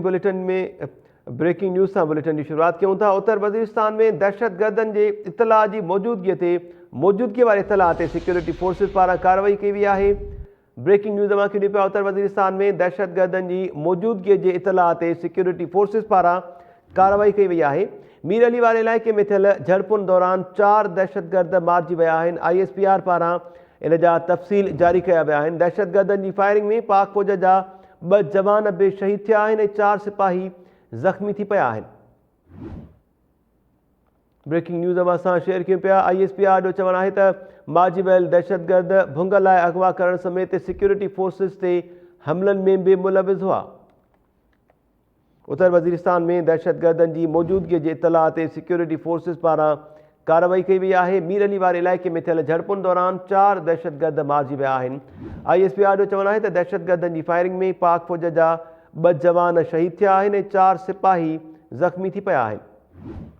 Breaking news सां bulletin जी शुरुआत कयूं था। उत्तर वज़ीरिस्तान में दहशतगर्दनि जे इतला जी मौजूदगी वारे इतला ते सिक्योरिटी फोर्सिस पारां कार्रवाई कई वई आहे। ब्रेकिंग न्यूज़ मां ॾिनी पिया उत्तर वज़ीरिस्तान में दहशतगर्दनि जी मौजूदगी जे इतला ते सिक्योरिटी फोर्सिस पारां कार्रवाई कई वई आहे। मीर अली वारे इलाइक़े में थियल झड़पुनि दौरान 4 दहशतगर्द मारिजी विया आहिनि। ISPR पारां इन जा तफ़सील जारी कया विया आहिनि। दहशतगर्दनि जी फायरिंग में पाक फ़ौज जा 2 जवान बि शहीद थिया आहिनि ऐं 4 सिपाही ज़ख़्मी थी पिया आहिनि। ब्रेकिंग न्यूज़ में असां शेयर कयूं पिया। ISPR जो चवणु आहे त मारिजी वियल दहशतगर्द भुंग लाइ अगवा करण समेत सिक्योरिटी फोर्सिस ते हमलनि में बि मुलविज़ हुआ। उत्तर वज़ीरिस्तान में दहशतगर्दनि जी मौजूदगी जे इतला ते सिक्योरिटी फोर्सिस पारां कार्रवाई कई वई आहे। मीर अली वारे इलाइक़े में थियल झड़पुनि दौरान 4 दहशतगर्द मारिजी विया आहिनि। ISPR जो चवणु आहे त दहशतगर्दनि जी फायरिंग में पाक फ़ौज जा 2 जवान शहीद थिया आहिनि ऐं 4 सिपाही ज़ख़्मी थी पिया आहिनि।